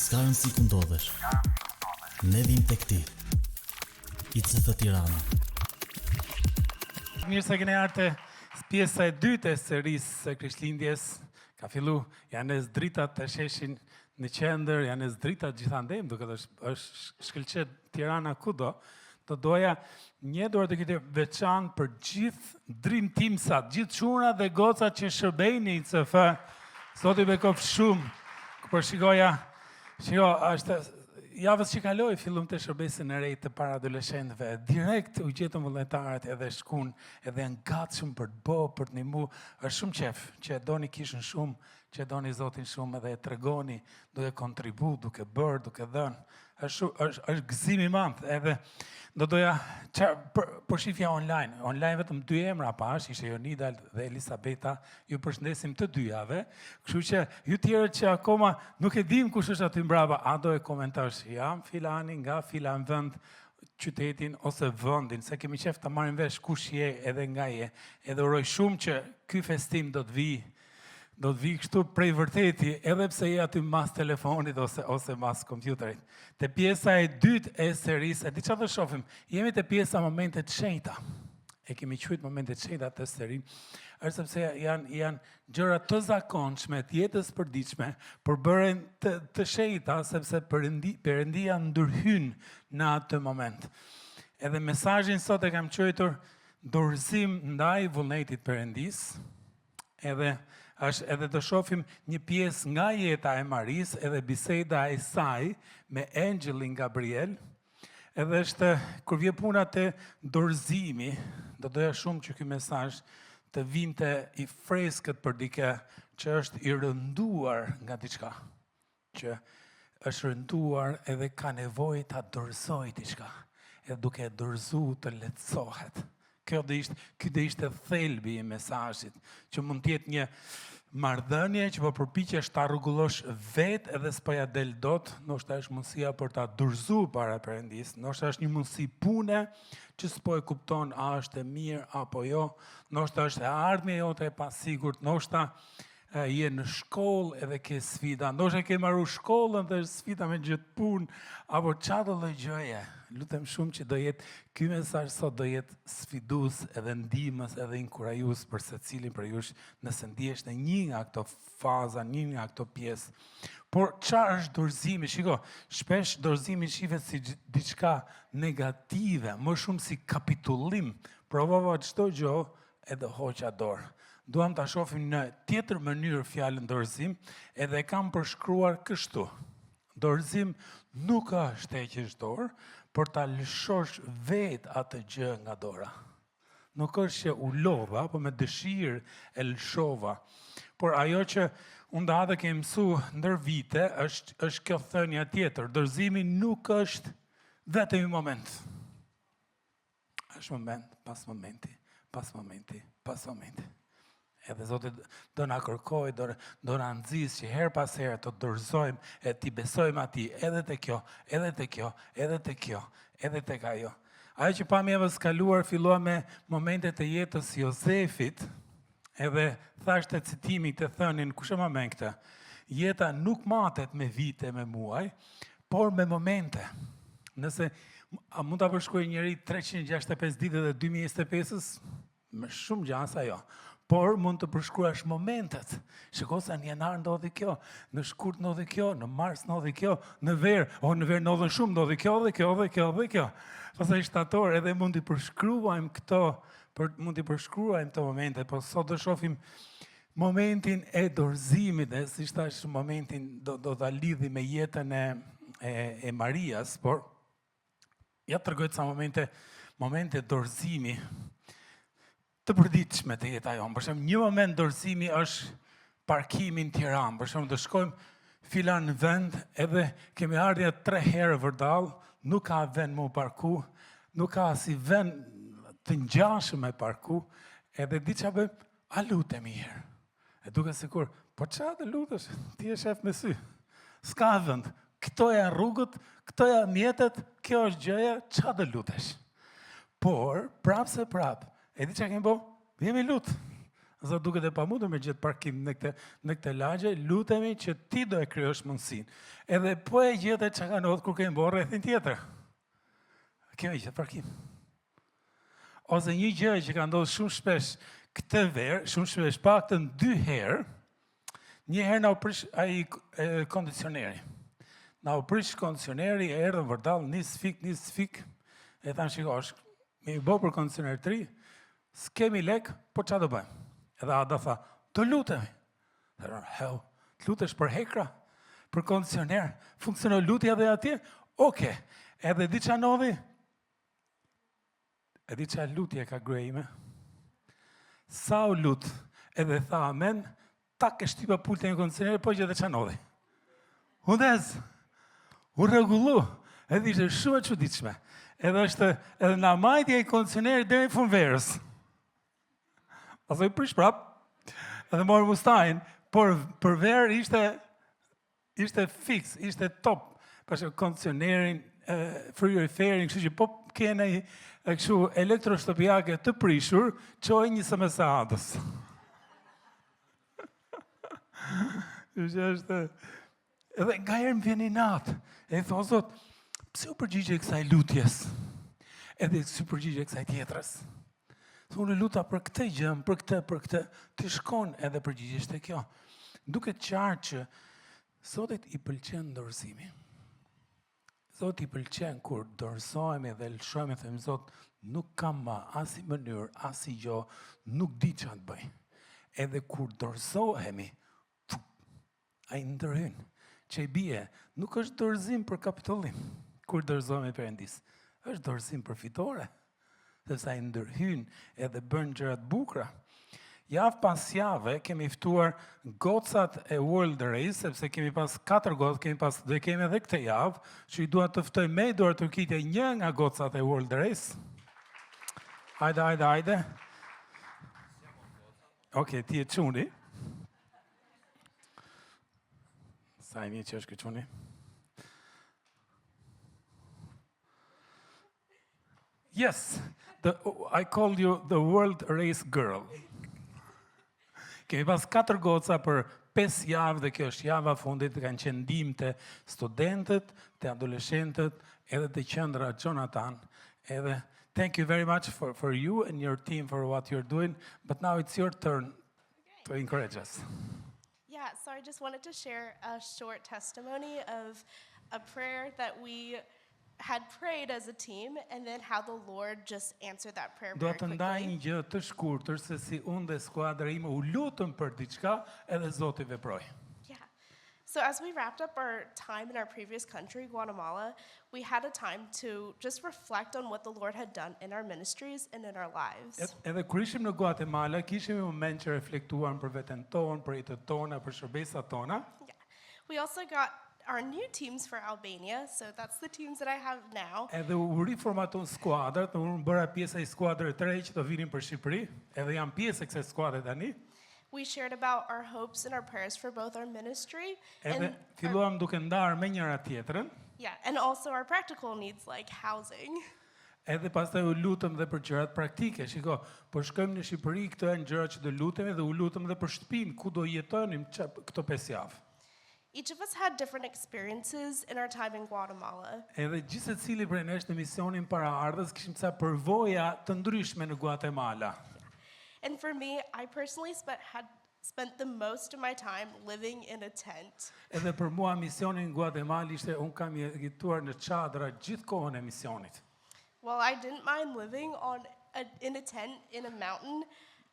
S'ka rëndësi ku ndodhesh. Ne vim tek ti. ICT Tirana. Mirë se keni ardhur te pjesa e dytë e serisë së Krishtlindjes. Ka fillu, janë as dritat të sheshin në qendër, janë as dritat gjithandej, duke është shkëlqet Tirana kudo. Do doja një dorë të këtë veçantë për gjithë Dream Teamsat, gjithë çuna dhe gocat që shërbejnë ICF. Zoti bekoft shumë. Por shiko, është javës që kaloi fillum të shërbesin e rej të para adoleshentëve. Direkt u gjetëm vullnetarët edhe shkun, edhe janë gatshëm për të bëu, për të ndihmu. Është shumë qef që e doni kishën shumë, që e doni Zotin shumë edhe e tregoni duke kontribu, duke bërë, duke dhënë. Është gëzim i madh edhe do doja për shifja online. Online vetëm 2 emra pash, ishte Jonida dhe Elisabeta. Ju përshëndesim të dyjave. Kështu që ju tjerët që akoma nuk e dim kush është aty mbrapa, a do e komentosh, jam filani nga filan vend, qytetin ose vendin, se kemi qef të marrim vesh kush je edhe nga je. Edhe uroj shumë që ky festim do të vi kështu prej vërteti, edhe pse je aty mas telefonit ose mas kompjuterit. Te pjesa e dytë e serisë, di çfarë do shohim? Jemi te pjesa momentet shenjta. E kemi quajtur momentet shenjta të serisë, është sepse janë gjëra të zakonshme, të jetës përditshme, por bëren të shenjta sepse Perëndia ndërhyn në atë moment. Edhe mesazhin sot e kam quajtur dorëzim ndaj vullnetit Perëndis, edhe të shohim një pjesë nga jeta e Maris, edhe biseda e saj me Angelin Gabriel. Edhe është, kur vje puna të dorëzimi, do doja shumë që ky mesazh të vinte i freskët për dikë që është i rënduar nga diçka, që është rënduar edhe ka nevojë ta dorëzojë diçka, edhe duke e dorëzuar të lehtësohet. Ky do ishte thelbi i mesazhit, që mund të jetë një marrëdhënie që po përpiqesh ta rregullosh vetë edhe s'po ja del dot, ndoshta është mundësia për ta dorëzuar para Perëndis, ndoshta është një mundësi pune që s'po e kupton a është e mirë apo jo, ndoshta është e ardhmja jote e pasigurt, ndoshta je në shkollë edhe ke sfida, ndoshta ke marrë shkollën dhe sfida me gjithë punë, apo çfarë lloj gjëje. Lutem shumë që ky mesazh sot do jetë sfidues edhe ndihmës edhe inkurajues për secilin prej jush nëse ndihesh në një nga këto faza, një nga këto pjesë. Por çfarë është dorëzimi? Shiko, shpesh dorëzimi shihet si diçka negative, më shumë si kapitullim. Provova çdo gjë edhe hoqa dorë. Duam ta shohim në tjetër mënyrë fjalën dorëzim, edhe kam përshkruar kështu. Dorëzim nuk është heqësh dorë, por ta lëshosh vetë atë gjë nga dora. Nuk është që u lodha, po me dëshirë e lëshova. Por ajo që unë dhe kemi mësuar ndër vite, është kjo thënia tjetër. Dorëzimi nuk është vetëm një moment. Është moment, pas momenti, pas momenti, pas momenti. Edhe Zoti do na kërkoj, do na nxjisë që her pas here të dorëzojmë e t'i besojmë atij edhe te kjo, edhe te kjo, edhe te kjo, edhe tek ajo. Ajo që pam javës kaluar fillua me momentet e jetës Jozefit, edhe thashtë citimi të thënin, kush e më këtë? Jeta nuk matet me vite, me muaj, por me momente. Nëse a mund ta përshkruaj njëri 365 ditë dhe 2025-s, më shumë gjasa jo. Por mund të përshkruash momentet. Shiko sa në janar ndodhi kjo, në shkurt ndodhi kjo, në mars ndodhi kjo, në verë ndodhen shumë, ndodhi kjo dhe kjo dhe kjo dhe kjo. Pastaj shtator edhe mund t'i përshkruajmë këto, mund t'i përshkruajmë këto momente, po sot do shohim momentin e dorëzimit, dhe si thash momentin do ta lidhi me jetën e Marias, por ja tregoj ca momente dorëzimi të përditshme të jeta jonë. Për shembull, një moment dorëzimi është parkimi në Tiranë. Për shembull, do shkojmë filan në vend, edhe kemi ardhur 3 herë vërdall, nuk ka vend më parku, nuk ka si vend të ngjashëm me parku, edhe di çfarë bëjmë? A lutemi herë. E duket sikur, po çfarë të lutesh? Ti je shef me sy. S'ka vend. Këto janë rrugët, këto janë mjetet, kjo është gjëja, çfarë të lutesh? Por, prapse prap, e di që kemi bo? Jemi lutë. Zot duket e pamundur me gjetë parkim në këtë lagje, lutemi që ti do e krijosh mundësinë. Edhe po e gjetë çka ka ndodhur kur kemi bërë rrethin tjetër. Kjo e gjetë parkim. Ose një gjë që ka ndodhur shumë shpesh këtë verë, shumë shpesh paktën 2 herë, një herë na u prish ai kondicioneri. Na u prish kondicioneri, erdhën vërdall, nis fik, e thanë shikosh, me i bë për kondicioner 3, s'kemi lek, po ç'a do bëjmë? Edhe Ada tha, të lutemi. Dhe hell, të lutesh për hekra, për kondicioner, funksionon lutja dhe atje? Oke, edhe di ç'a ndodhi? E di ç'a lutje ka gruaja ime? Sa u lut, edhe tha amen, tak e shtypa pultën e kondicionerit, po gjë dhe ç'a ndodhi? U rregullu, edhe ishte shumë e çuditshme. Edhe na majtja i kondicionerit deri në fund verës. Pastaj prish prap, edhe mori mustajin, por për verë ishte fiks, ishte top. Pashë kondicionerin, frigoriferin, kështu që po kene kështu elektroshtëpiake të prishur, çoj një SMS Adës. Edhe nga herë më vjen një natë, e thonë Zot, pse u përgjigje kësaj lutjes? Edhe si përgjigje kësaj tjetrës? Unë luta për këtë gjë, për këtë, të shkon edhe përgjigjesh te kjo. Duket qartë që Zotit i pëlqen dorëzimi. Zoti i pëlqen kur dorëzohemi dhe lëshojmë e themi Zot, nuk kam ma as i mënyrë, as i gjo, nuk di ç'a të bëj. Edhe kur dorëzohemi, ai ndërhyn. Që i bie, nuk është dorëzim për kapitullim, kur dorëzohemi Perëndis. Është dorëzim për fitore, sepse ai ndërhyn edhe bën gjëra të bukura. Javë pas jave kemi ftuar gocat e World Race, sepse kemi pas 4 gocat, do kemi edhe këtë javë, që i dua të ftoj me i duar Turqit e një nga gocat e World Race. Hajde. Okej, ti e çuni. Sa e mirë që është këtë quni. Yes, I call you the World Race Girl. Kemi pas 4 goca për 5 javë dhe kjo është java fundit, kanë qenë ndihmë të studentët, të adoleshentët, edhe të qendra Jonathan. Edhe thank you very much for you and your team for what you're doing, but now it's your turn to encourage us. Yeah, so I just wanted to share a short testimony of a prayer that we had prayed as a team and then how the Lord just answered that prayer Do very të ndaj quickly. një gjë të shkurtër se si unë dhe skuadra ime u lutëm për diçka edhe Zoti veproi. Yeah. So as we wrapped up our time in our previous country, Guatemala, we had a time to just reflect on what the Lord had done in our ministries and in our lives. Edhe kur ishim në Guatemala, kishim një moment që reflektuam për veten tonë, për jetën tona, për shërbesat tona. Yeah. We also got our new teams for Albania, so that's the teams that I have now. Edhe u riformaton skuadrat, unë bëra pjesë e skuadrës të re që do vinin për Shqipëri, edhe jam pjesë e kësaj skuadre tani. We shared about our hopes and our prayers for both our ministry Edhe filluam duke ndarë me njëra tjetrën. and also our practical needs like housing. Edhe pastaj u lutëm dhe për gjërat praktike. Shiko, po shkojmë në Shqipëri, këto janë gjëra që do lutemi dhe u lutëm dhe për shtëpinë ku do jetonim këto 5 javë. Each of us had different experiences in our time in Guatemala. Edhe gjithë secili prej nesh në misionin paraardhës kishim ca përvoja të ndryshme në Guatemala. And for me, I personally had spent the most of my time living in a tent. Edhe për mua misioni në Guatemala ishte unë kam jetuar në çadra gjithë kohën e misionit. While I didn't mind living in a tent in a mountain,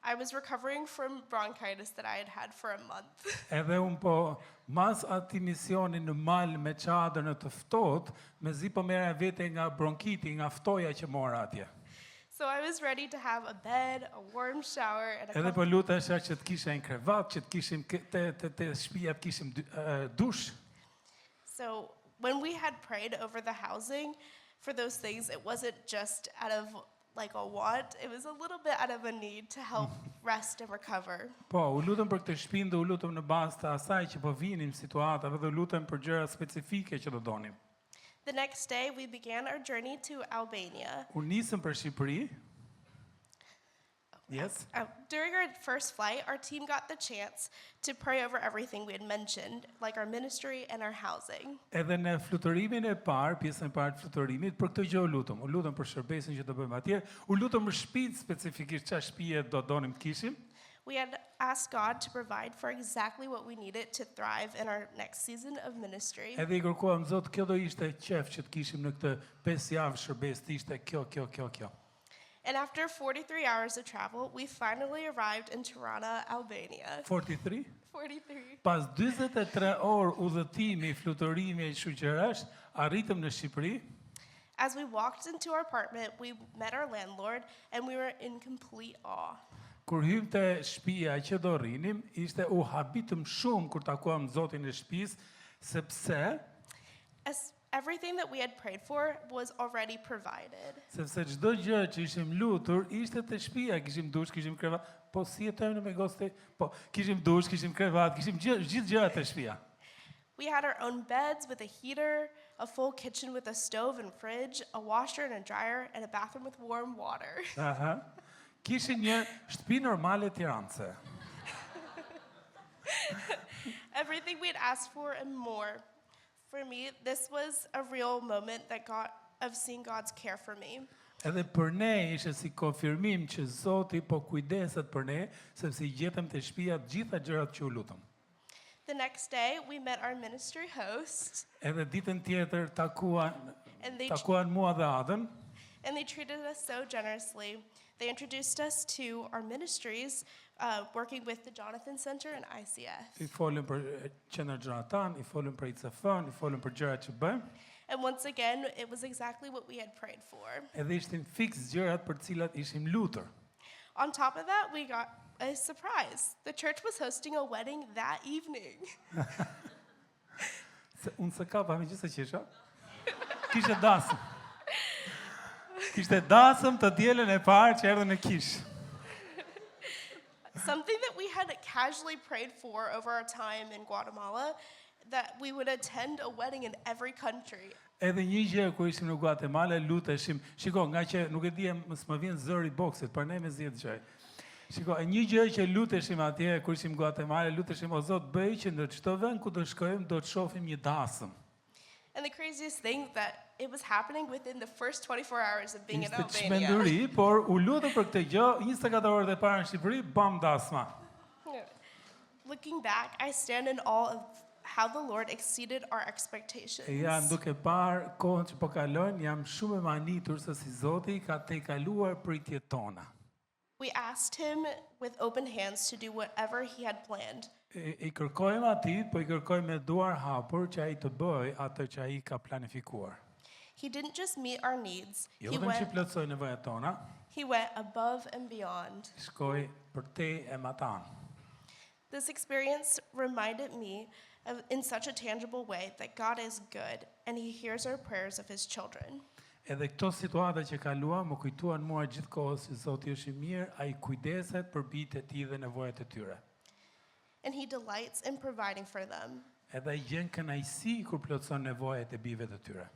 I was recovering from bronchitis that I had had for a month. Edhe unë po mas ati misioni në mal me çadër në të ftohtë, mezi po merra vete nga bronkiti, nga ftoja që mora atje. So I was ready to have a bed, a warm shower, and Edhe po lutesha që të kisha një krevat, që të kishim të shtëpia të kishim dush. So when we had prayed over the housing for those things, it wasn't just out of like a want, it was a little bit out of a need to help rest and recover. Po, u lutëm për këtë shtëpinë dhe u lutëm në bazë të asaj që po vinim situatave dhe u lutëm për gjëra specifike që do donim. The next day, we began our journey to Albania. U nisëm për Shqipëri. Yes. During our first flight, our team got the chance to pray over everything we had mentioned, like our ministry and our housing. Edhe në flutorimin e parë, pjesën e parë të flutorimit, për këtë gjë u lutëm. U lutëm për shërbesin që do bëjmë atje, u lutëm për shtëpinë specifikisht çfarë shtëpie do donim të kishim. We had asked God to provide for exactly what we needed to thrive in our next season of ministry. Edhe I kërkuam Zot, kjo do ishte qef që të kishim në këtë 5 javë shërbes, të ishte kjo. And after 43 hours of travel, we finally arrived in Tirana, Albania. 43? 43. Pas 43 orë udhëtimi, fluturimi e shoqërash, arritëm në Shqipëri. As we walked into our apartment, we met our landlord and we were in complete awe. Kur hym te shtëpia që do rrinim, u habitëm shumë kur takuam Zotin e shtëpisë, sepse As everything that we had prayed for was already provided. Sepse çdo gjë që ishim lutur ishte te shtëpia, kishim dush, kishim krevat, po si jetojmë në Megoste, po kishim dush, kishim krevat, kishim gjithë gjërat te shtëpia. We had our own beds with a heater, a full kitchen with a stove and fridge, a washer and a dryer, and a bathroom with warm water. Aha. Kishim një shtëpi normale tiranëse. Everything we'd asked for and more. For me, this was a real moment of seeing God's care for me. Edhe për ne ishte si konfirmim që Zoti po kujdeset për ne, sepse I gjetëm te shtëpia të gjitha gjërat që u lutëm. The next day, we met our ministry host, Edhe ditën tjetër takuan and they mua dhe Adën. treated us so generously. They introduced us to our ministries, working with the Jonathan Center and ICF. I folëm për qendër Jonathan, I folëm për ICF-n, I folëm për gjërat që bëjmë. And once again, it was exactly what we had prayed for. Edhe ishtin fiks gjërat për cilat ishim lutur. On top of that, we got a surprise. The church was hosting a wedding that evening. Unë se kapa me gjithë se qesha. Kishte dasëm. Kishte dasëm të dielën e parë që erdhe në kish. Something that we had casually prayed for over our time in Guatemala, that we would attend a wedding in every country. Edhe një gjë kur ishim në Guatemala luteshim, shiko, nga që nuk e di më vjen zëri boksit, për ne me zgjedh gjë. Shiko, një gjë që luteshim atje kur ishim në Guatemala, luteshim o Zot, bëj që në çdo vend ku do shkojmë do të shohim një dasëm. And the craziest thing that it was happening within the first 24 hours of being in Ishte Albania. çmenduri, por u lutëm për këtë gjë, 24 orët e para në Shqipëri, bam dasma. Looking back, I stand in awe of how the Lord exceeded our expectations. Jam duke parë kohën që po kalojnë, jam shumë e manitur se si Zoti ka tejkaluar pritjet tona. We asked him with open hands to do whatever he had planned. I kërkojmë atit, po I kërkojmë me duar hapur që ai të bëj atë që ai ka planifikuar. He didn't just meet our needs. Jo vetëm që plotësoi nevojat tona, He went above and beyond. shkoi për te e matan. This experience reminded me in such a tangible way that God is good and he hears our prayers of his children. Edhe këto situata që kaluam më kujtuan mua gjithkohës se Zoti është I mirë, ai kujdeset për bijtë e tij dhe nevojat e tyre. And he delights in providing for them. Edhe ai gjen kënaqësi kur plotëson nevojat e bijve të tyre.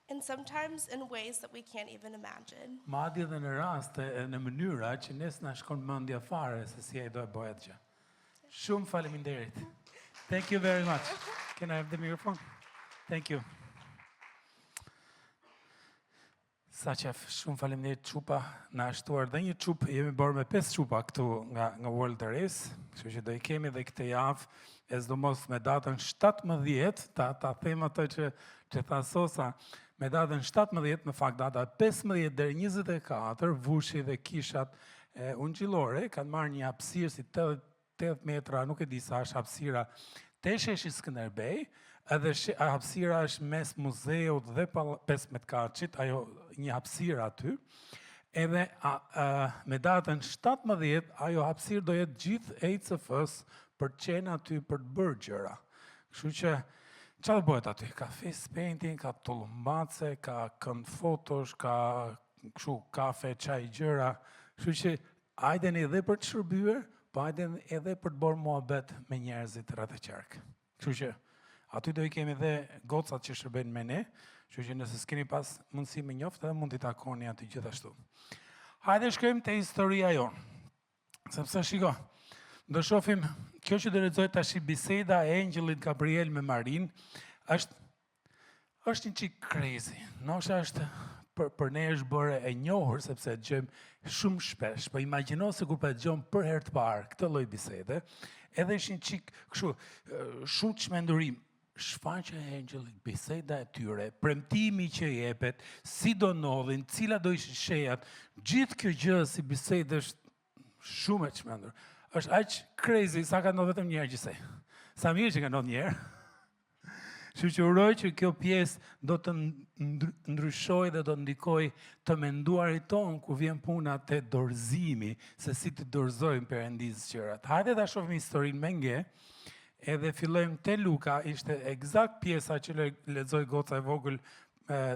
And sometimes in ways that we can't even imagine. Madje edhe në raste e në mënyra që ne s'na shkon mendja fare se si ai do e bëj atë gjë. Shumë faleminderit. Thank you very much. Can I have the microphone? Thank you. Saqef, shumë faleminderit Çupa, na shtuar dhe një çup, jemi bërë me 5 çupa këtu nga World Race, kështu që do I kemi dhe këtë javë, e sidomos me datën 17, ta them atë që tha Sosa, me datën 17, në fakt data 15 deri 24, Vushi dhe kishat ungjillore kanë marrë një hapësirë si 80 metra, nuk e di sa është hapësira, te sheshi Skënderbej, edhe hapësira është mes muzeut dhe 15 Kaçit, ajo një hapësirë aty. Edhe me datën 17, ajo hapësirë do jetë gjithë ECF-s për të qenë aty për të bërë gjëra. Kështu që çfarë bëhet aty? Ka face painting, ka tullumbace, ka kënd fotosh, ka kështu kafe, çaj gjëra. Kështu që hajdeni edhe për të shërbyer, po hajdeni edhe për të bërë muhabet me njerëzit rreth e qark. Kështu që aty do I kemi dhe gocat që shërbejnë me ne, kështu që nëse s'keni pas mundësi me njoftë, edhe mund t'i takoni aty gjithashtu. Hajde shkojmë te historia jonë. Sepse shiko, do shohim kjo që do lexoj tash biseda e engjëllit Gabriel me Marin, është një çik crazy. Nosha është për ne është bërë e njohur sepse e dëgjojmë shumë shpesh. Po imagjino se kur po e dëgjon për herë të parë këtë lloj bisede, edhe është një çik kështu shumë çmendurim. Shfaqja e engjëllit, biseda e tyre, premtimi që jepet, si do ndodhin, cila do ishin shejat, gjithë kjo gjë si bisedë është shumë e çmendur. Është aq crazy sa ka ndodhur vetëm një herë gjithsej. Sa mirë që ka ndodhur një herë. Kështu që uroj që kjo pjesë do të ndryshoj dhe do ndikoj të menduarit tonë ku vjen puna te dorëzimi, se si të dorëzojmë Perëndis gjërat. Hajde ta shohim historinë me nge. Edhe fillojmë te Luka, ishte eksakt pjesa që lexoi goca e vogël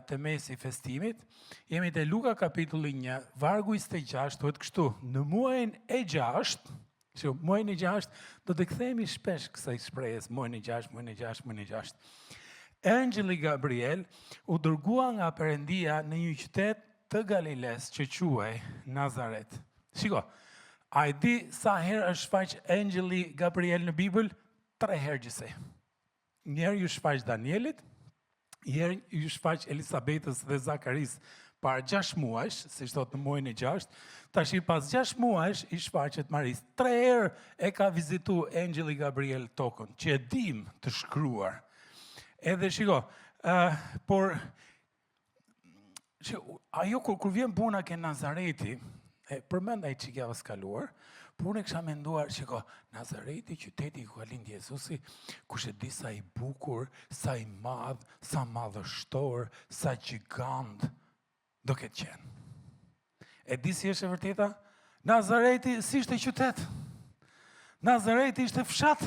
te mesi i festimit. Jemi te Luka kapitulli 1, vargu 26, thuhet kështu: në muajin e 6, muajin e 6 do të kthehemi shpesh kësaj shprehjes, muajin e 6, muajin e 6, muajin e 6. Engjëlli Gabriel u dërgua nga Perëndia në një qytet të Galiles që quhej Nazaret. Shiko, a e di sa herë është shfaq engjëlli Gabriel në Bibël? 3 herë gjithsej. Njerë ju shfaq Danielit, njerë ju shfaq Elisabetës dhe Zakaris para 6 muajsh, si thot në muajin e 6, tash i pas 6 muajsh i shfaqet Maris. 3 herë e ka vizitu engjëlli Gabriel tokën, që e dim të shkruar. Edhe shiko, por ajo kur vjen puna ke Nazareti, përmendaj që javës kaluar, por unë kisha menduar, shiko, Nazareti, qyteti ku ka lindë Jezusi, kush e di sa i bukur, sa i madh, sa madhështor, sa gjigant do ketë qenë. E di si është e vërteta? Nazareti si ishte qytet. Nazareti ishte fshat.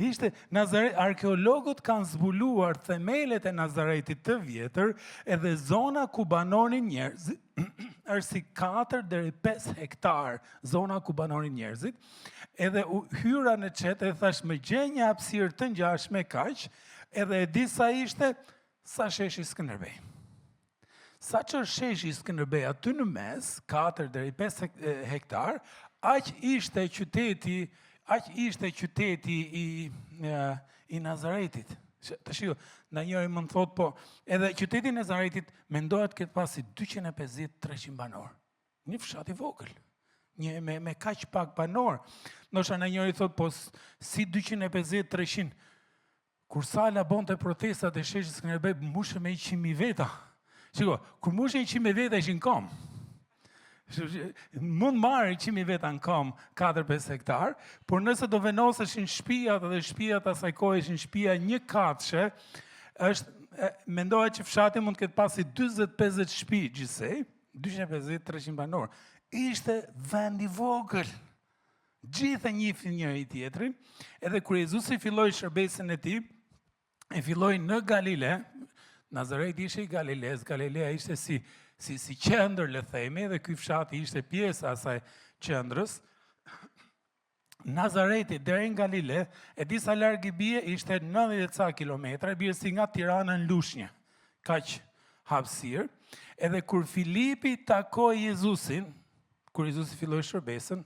Arkeologët kanë zbuluar themelet e Nazaretit të vjetër, edhe zona ku banonin njerëzit, është si 4 deri 5 hektar zona ku banonin njerëzit, edhe hyra në qet e thash me gjenja hapësirë të ngjashme kaq, edhe e di sa ishte, sa sheshi Skënderbej. Sa që sheshi Skënderbej aty në mes, 4 deri 5 hektar, aq ishte qyteti i Nazaretit. Të shiko, në njëri më në thot, po, edhe qyteti i Nazaretit mendohet këtë pasi 250-300 banor. Një fshat i vogël, me kaq pak banor. Ndoshta në njëri thot, po, si 250-300, kur Sala bonte protestat e sheshit Skënderbej, mbushën me 100.000 veta. Shiko, kur mbushën 100.000 veta ishin kom. Mund marrë 100.000 veta në kom 4-5 hektar, por nëse do venoseshin shtëpiat dhe shtëpiat asaj kohe ishin shtëpia një katëshe, mendohet që fshati mund të ketë pasi 40-50 shtëpi gjithsej, 250-300 banor. Ishte vend i vogël. Gjithë e njihnin njëri tjetrin, edhe kur Jezusi filloi shërbesin e tij, e filloi në Galile. Nazareti ishte i Galiles, Galilea ishte si qendër, le themi, dhe ky fshati ishte pjesë asaj qendrës. Nazareti deri në Galile, e di sa larg i bie, ishte 90 ca kilometra, bie si nga Tirana në Lushnjë. Kaq hapësirë. Edhe kur Filipi takoi Jezusin, kur Jezusi filloi shërbesën,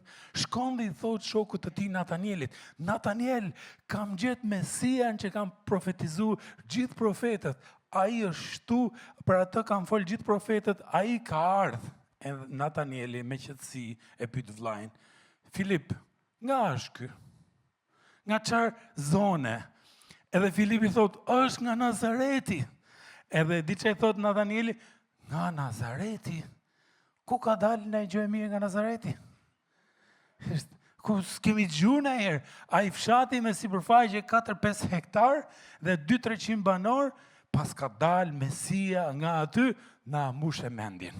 shkon dhe i thot shokut të tij Natanielit: Nataniel, kam gjetë Mesian që kam profetizuar gjithë profetët. Ai është tu, për atë kam folë gjithë profetët, ai ka ardhur. Edhe Natanieli me qetësi e pyet vllajin: Filip, nga është ky? Nga çfarë zone? Edhe Filipi thot: është nga Nazareti. Edhe di çfarë thot Natanieli: nga Nazareti? Ku ka dalë në gjë e mirë nga Nazareti? Ku s'kemi dëgjuar ndonjëherë? Ai fshati me sipërfaqe 4-5 hektar dhe 200-300 banor, pas ka dalë Mesia nga aty, na mbushë mendjen.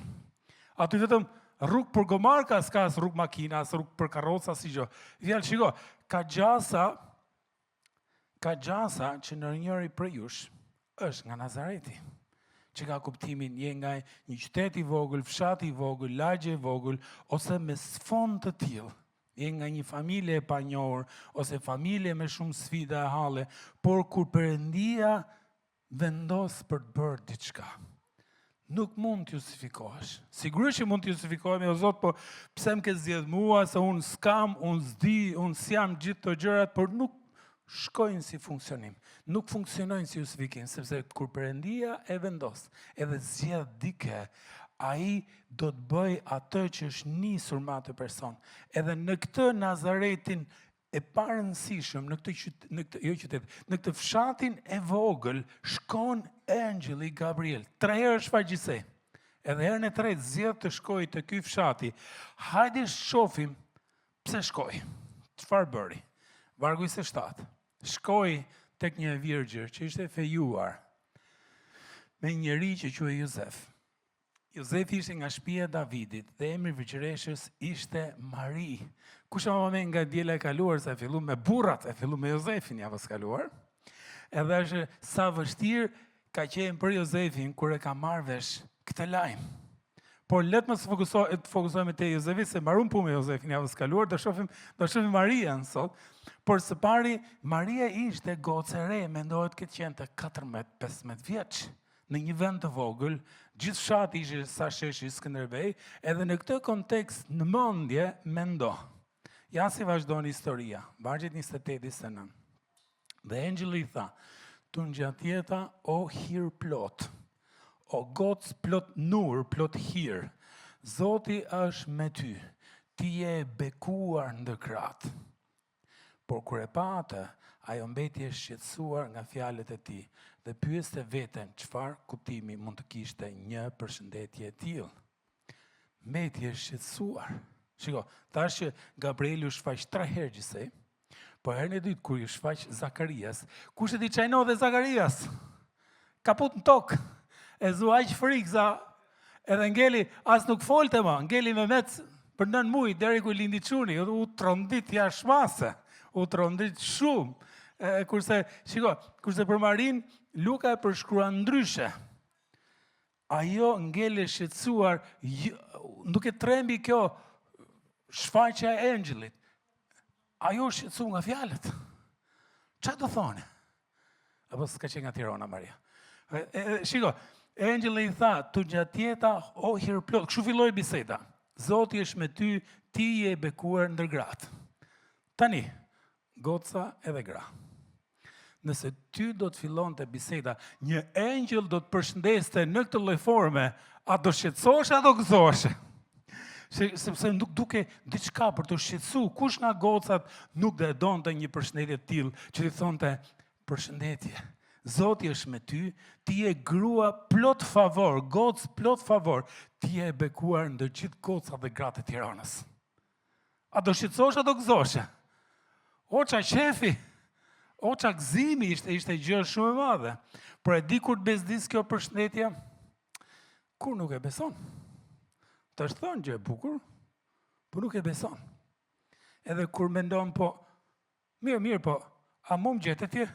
Aty vetëm rrugë për gomarka, s'ka as rrugë makina, as rrugë për karroca, si gjë. Vjen, shiko, ka gjasa që në njëri për jush është nga Nazareti, që ka kuptimin je nga një qytet i vogël, fshat i vogël, lagje i vogël, ose me sfond të tillë. Je nga një familje e panjohur, ose familje me shumë sfida e halle, por kur Perëndia vendos për të bërë diçka, nuk mund të justifikohesh. Sigurisht që mund të justifikohemi, o Zot, po pse më ke zgjedh mua, se unë s'kam, unë s'di, unë s'jam gjithë të gjërat, por nuk shkojnë si funksionim. Nuk funksionojnë si justifikim, sepse kur Perëndia e vendos, edhe zgjedh dikë, ai do të bëj atë që është nisur me atë person. Edhe në këtë Nazaretin e parëndësishëm, në këtë fshatin e vogël, shkon engjëlli Gabriel. 3 herë shfaqësej. Edhe herën e tretë zgjedh të shkojë te ky fshati. Hajde shohim pse shkoi. Çfarë bëri? Vargu 27. Shkoi tek një virgjër që ishte fejuar me një njeri që quhej Jozef. Jozefi ishte nga shtëpia e Davidit dhe emri i virgjëreshës ishte Mari. Kush ama me nga diela e kaluar se e fillu me burrat, e fillu me Jozefin javës kaluar. Edhe është sa vështirë ka qenë për Jozefin kur e ka marrë vesh këtë lajm. Por le të mos fokusohemi te Jozefi, se mbarum punë me Jozefin javës kaluar, do shohim Marian sot. Por së pari, Maria ishte gocë e re, mendohet këtë qenë të 14-15 vjeç. Në një vend të vogël, gjithë fshati ishte sa sheshi Skënderbej, edhe në këtë kontekst në mendje mendo. Ja si vazhdon historia, vargjet 28-29. Dhe engjëlli i tha, tu ngjatjeta o hir plot, o gocë plot nur, plot hir, Zoti është me ty, ti je bekuar ndër krahët. Por kur e pa atë, ajo mbeti e shqetësuar nga fjalët e tij dhe pyeste veten çfarë kuptimi mund të kishte një përshëndetje e tillë. Mbeti e shqetësuar. Shiko, thash që Gabrieli u shfaq 3 herë gjithsej, po herën e dytë kur i shfaq Zakarias, kush e di çajno dhe Zakarias? Kaput në tokë. E zu aq frikza, edhe ngeli as nuk folte më, ngeli me mec për 9 muaj deri ku lindi çuni, u trondit jashtëmase. U trondit shumë. Kurse për Marin, Luka e përshkrua ndryshe. Ajo ngele shqetësuar, nuk e trembi kjo shfaqja e engjëllit. Ajo shqetësu nga fjalët. Çfarë do thone? Apo s'ka qenë nga Tirana, Maria. Engjëlli i tha, tu ngjatjeta o hir plot. Kështu filloi biseda. Zoti është me ty, ti je bekuar ndër gratë. Tani, goca edhe gra. Nëse ty do të fillon të biseda, një engjëll do të përshëndeste në këtë lloj forme, a do shqetësohesh a do gëzohesh? Sepse nuk duke diçka për të shqetësu, kush nga gocat nuk do e donte një përshëndetje të tillë që i thonte përshëndetje. Zoti është me ty, ti je grua plot favor, gocë plot favor, ti je bekuar ndër gjithë gocat dhe gratë e Tiranës. A do shqetësohesh a do gëzohesh? Oqa qefi, oqa gëzimi ishte gjë shumë e madhe. Por e di kur të bezdis kjo përshëndetje, kur nuk e beson. Të është thonë gjë e bukur, por nuk e beson. Edhe kur mendon po, mirë, po, a mu më gjete tje?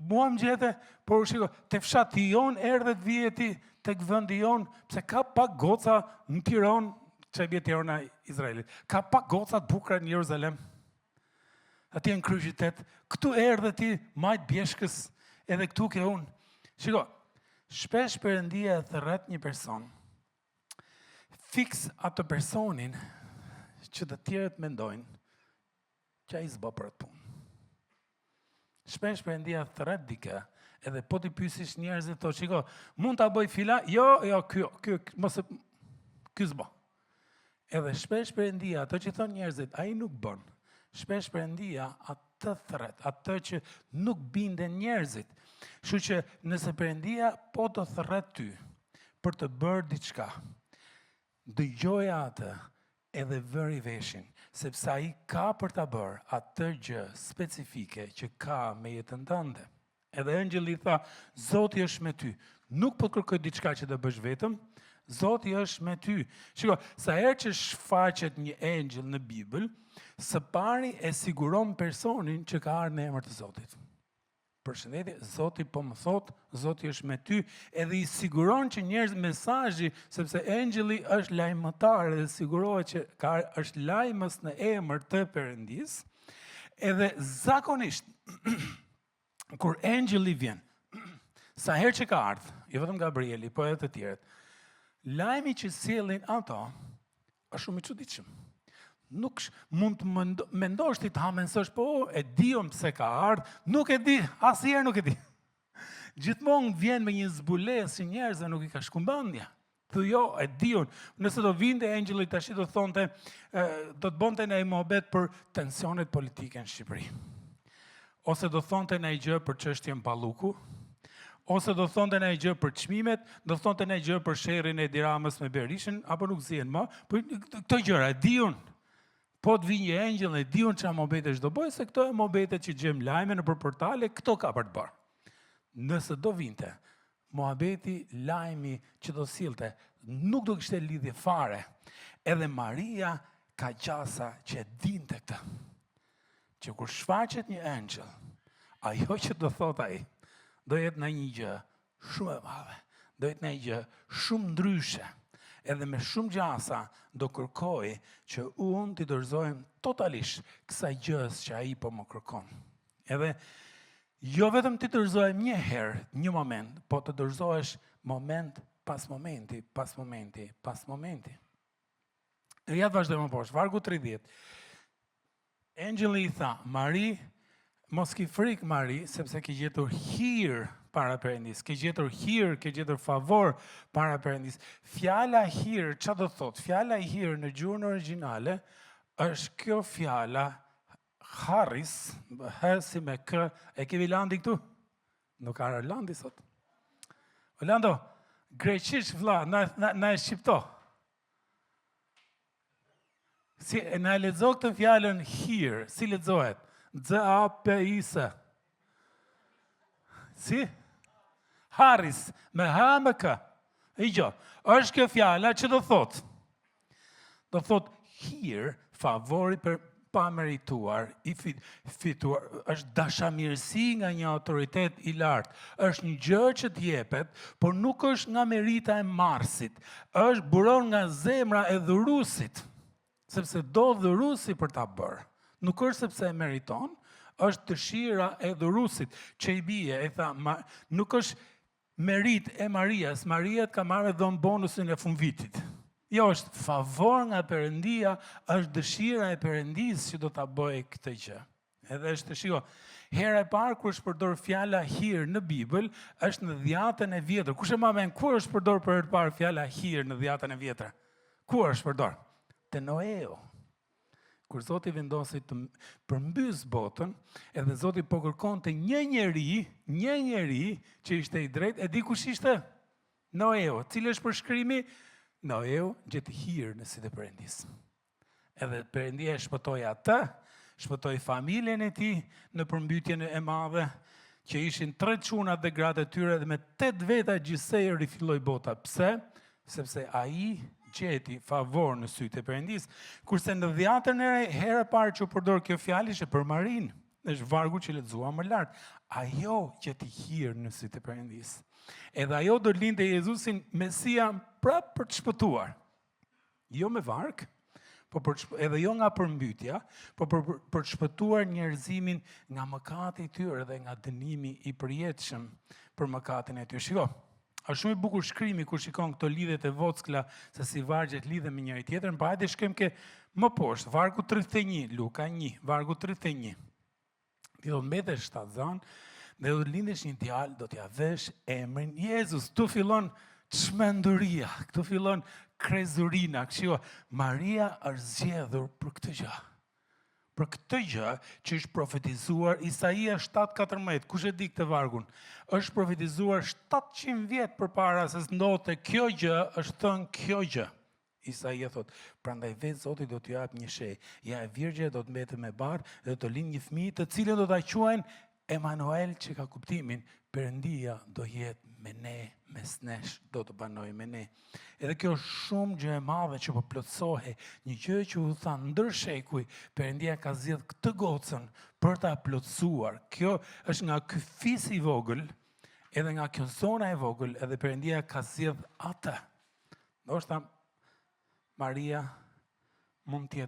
Mua më gjete, por shiko, te fshati jonë erdhe të vjeti, te këvëndi jonë, pse ka pak goca në Tiranë, që e bje Tirana Izraelit. Ka pak gocat bukra në Jeruzalem. Ati në kryqëtet. Këtu erdhe ti majt bjeshkës, edhe këtu ke unë. Shiko, shpesh Perëndia e thërret një person, fiks atë personin që të tjerët mendojnë që ai s'bë për atë punë. Shpesh Perëndia thërret dikë, edhe po ti pyesish njerëzit, to shiko, mund ta bëj fila? Jo, ky s'bë. Edhe shpesh Perëndia, ato që thonë njerëzit, ai nuk bën. Shpesh Perëndia atë thret, atë që nuk binden njerëzit. Kështu që nëse Perëndia po të thret ty për të bërë diçka, dëgjoja atë edhe vëri veshin, sepse ai ka për ta bërë atë gjë specifike që ka me jetën tënde. Edhe engjëlli tha, Zoti është me ty. Nuk po kërkoj diçka që të bësh vetëm, Zoti është me ty. Shiko, sa herë që shfaqet një engjëll në Bibël, së pari e siguron personin që ka ardhur në emër të Zotit. Përshëndetje, Zoti po më thot, Zoti është me ty, edhe i siguron që njerëz mesazhi, sepse engjëlli është lajmëtar dhe sigurohet që është lajmës në emër të Perëndis. Edhe zakonisht kur engjëlli vjen, sa herë që ka ardhur, jo vetëm Gabrieli, po edhe të tjerët. Lajmi që sjellin ato është shumë i çuditshëm. Nuk mund të mendosh ti të hamendësosh, po e diun pse ka ardhur, nuk e di, asnjëherë nuk e di. Gjithmonë vjen me një zbulesë që njerëzve nuk i ka shkumbendja. Thu jo, e diun. Nëse do vinte Angeli tash do thonte, do të bonte një mohabet për tensionet politike në Shqipëri. Ose do thonte një gjë për çështjen Balluku, ose do thonte një gjë për çmimet, do thonte një gjë për sherrin e Edi Ramës me Berishën, apo nuk zihen më, po këto gjëra e diun. Po të vinë një Angel e diun çfarë mohabete do bëj, se këto e mohabetet që gjem lajme nëpër portale, këto ka për të bërë. Nëse do vinte mohabeti, lajmi që do sillte, nuk do kishte lidhje fare. Edhe Maria ka gjasa që dinte këtë. Që kur shfaqet një Angel, ajo që do thot ai, do jetë në një gjë shumë e madhe, do jetë në një gjë shumë ndryshe. Edhe me shumë gjasa do kërkoj që unë t'i dorëzojmë totalisht kësaj gjës që ai po më kërkon. Edhe jo vetëm t'i dorëzojmë një herë, një moment, po të dorëzohesh moment pas momenti, pas momenti, pas momenti. Ja të vazhdojmë më poshtë, vargu 30. Angeli i tha, Mari, mos ki frikë Mari, sepse ke gjetur hir para Perëndis, ke gjetur hir, ke gjetur favor para Perëndis. Fjala hir, çfarë do thotë? Fjala hir në gjuhën origjinale është kjo fjala Haris, si me kë, e ke Landi këtu? Nuk ka Landi sot. Orlando, greqisht vlla, na e shqipto. Si na lexo këtë fjalën hir, si lexohet? Z-A-P-I-S. Si? Haris, me H me K. Igjo, është kjo fjala që do thot. Do thot hir, favori për pa merituar, i fituar, është dashamirësi nga një autoritet i lartë, është një gjë që t'jepet, por nuk është nga merita e marrësit, është buron nga zemra e dhuruesit, sepse do dhuruesi për ta bërë. Nuk është sepse e meriton, është dëshira e dhuruesit që i bie, e tha, nuk është merit e Marias, Maria ka marrë dhon bonusin e fundvitit. Jo, është favor nga Perëndia, është dëshira e Perëndis që do ta bëjë këtë gjë. Edhe është shiko, hera e parë kur është përdor fjala hir në Bibël, është në Dhjatën e Vjetër. Kush e mend kur është përdor për herë të parë fjala hir në Dhjatën e Vjetër? Kur është përdor? Te Noeu. Kur Zoti vendosi të përmbys botën, edhe Zoti po kërkonte një njeri që ishte i drejtë, e di kush ishte? Noeu. Cili është përshkrimi? Noeu gjeti hir në sytë e Perëndis. Edhe Perëndia e shpëtoi atë, shpëtoi familjen e tij në përmbytjen e madhe, që ishin 3 çuna dhe gratë e tyre, dhe me 8 veta gjithsej rifilloi bota. Pse? Sepse ai gjeti favor në sytë e Perëndis. Kurse në Dhjatën e Re, herë e parë që u përdor kjo fjalë ishte për Marin, është vargu që lexuam më lart. Ajo gjeti hir në sytë e Perëndis. Edhe ajo do lindte Jezusin Mesia prapë për të shpëtuar. Jo me varg, edhe jo nga përmbytja, po për të shpëtuar njerëzimin nga mëkati i tyre dhe nga dënimi i përjetshëm për mëkatin e tyre. Shiko, është shumë i bukur shkrimi kur shikon këto lidhjet e vockla se si vargjet lidhen me njëri tjetrën, pa hajde shkojmë ke më poshtë, vargu 31, Luka 1, vargu 31. Ti do mbetesh shtatzan, dhe do të lindesh një djalë, do t'ja vesh emrin Jezus. Tu fillon çmenduria, këtu fillon krezurina. Kështu, Maria është zgjedhur për këtë gjë. Për këtë gjë që është profetizuar Isaia 7:14. Kush e di këtë vargun? Është profetizuar 700 vjet përpara se ndodhte kjo gjë, është thënë kjo gjë. Isaia thot, prandaj vetë Zoti do t'ju jap një sheh. Ja e virgje do të mbetet me barë dhe do të lindë një fëmijë, të cilën do ta quajnë Emanuel, që ka kuptimin, Perëndia do jetë me ne, mes nesh do të banojë me ne. Edhe kjo është shumë gjë e madhe që po plotësohej, një gjë që u tha ndër shekuj, Perëndia ka zgjedhur këtë gocën për ta plotësuar. Kjo është nga ky fis i vogël, edhe nga kjo zona e vogël, edhe Perëndia ka zgjedhur atë. Ndoshta Maria mund të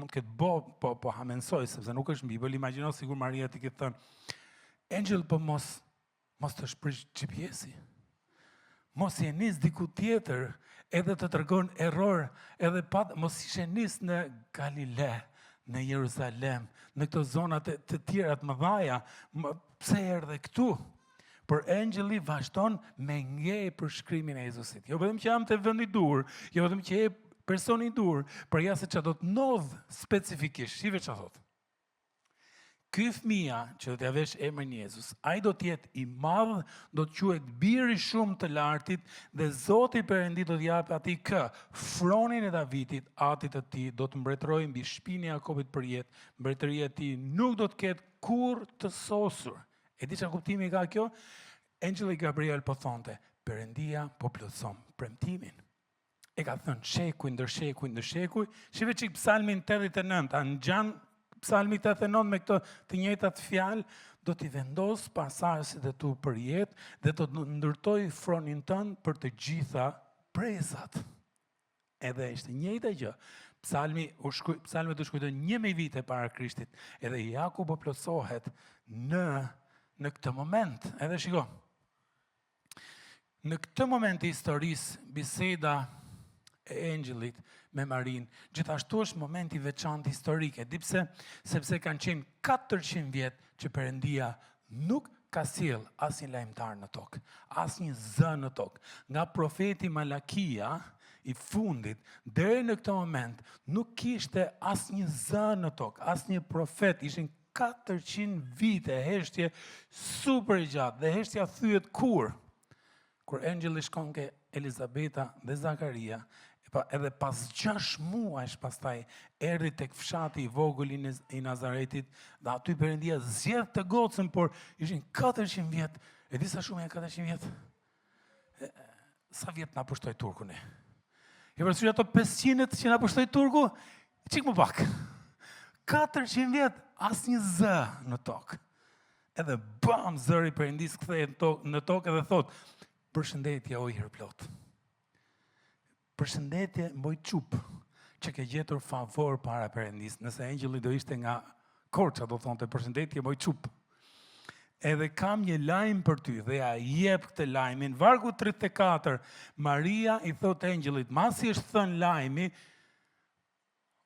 ketë po hamensoj, sepse nuk është në Bibël. Imagjino sigur Maria ti ketë thënë, Angel, po mos të shprish GPS-i. mos je nis diku tjetër, edhe të tregon error, edhe mos ishe nis në Galile, në Jeruzalem, në këto zonat të tjera të mëdhaja, pse erdhe këtu? Por engjëlli vazhdon me ngej për shkrimin e Jezusit. Jo vetëm që jam të vendi dur, jo vetëm që je personi dur, por ja se që do të ndodh specifikisht, shive që thot. Ky fëmia që do t'ja vesh emrin Jezus, ai do t'jetë i madh, do të quhet biri shumë të lartit, dhe Zoti Perëndi do t'japë atij fronin e Davidit, atit të tij, do të mbretërojë mbi shpinën e Jakobit për jetë, mbretëria e tij nuk do të ketë kurrë të sosur. E di çfarë kuptimi ka kjo? Engjëlli Gabriel po thonte, Perëndia po plotson premtimin. E ka thënë shekuj ndër shekuj ndër shekuj, shive çik Psalmin 89, a ngjan Psalmi 89 me këto të njëjtat fjalë, do t'i vendos pasardhësit e tu për jetë dhe do të ndërtoj fronin tënd për të gjitha prezat. Edhe ishte njëjta gjë. Psalmet u shkruajnë 1000 vite para Krishtit, edhe Jakubo plotësohet në këtë moment. Edhe shiko. Në këtë moment të historisë, biseda e engjëllit me Marin, gjithashtu është momenti veçantë historike, dipse sepse kanë qenë 400 vjet që Perëndia nuk ka sjell asnjë lajmtar në tokë, asnjë zë në tokë. Nga profeti Malakia i fundit deri në këtë moment nuk kishte asnjë zë në tokë, asnjë profet. Ishin 400 vite heshtje super e gjatë, dhe heshtja thyet kur engjëlli shkon ke Elizabeta dhe Zakaria, edhe pas 6 muajsh pastaj erdhi tek fshati i vogël i Nazaretit, dhe aty Perëndia zgjedh të gocën, por ishin 400 vjet. E di sa shumë janë 400 vjet? Sa vjet na pushtoi turku ne? E përsysh ato 500 që na pushtoi turku, çik më pak. 400 vjet, asnjë zë në tokë. Edhe bam, zëri i Perëndis kthehet në tokë dhe thot, përshëndetje o i hirplot. Përshëndetje mboj çup, që ke gjetur favor para Perëndis. Nëse engjëlli do ishte nga Korça, do thonte përshëndetje mboj çup. Edhe kam një lajm për ty, dhe ja jep këtë lajmin. Vargu 34, Maria i thot engjëllit, masi është thënë lajmi,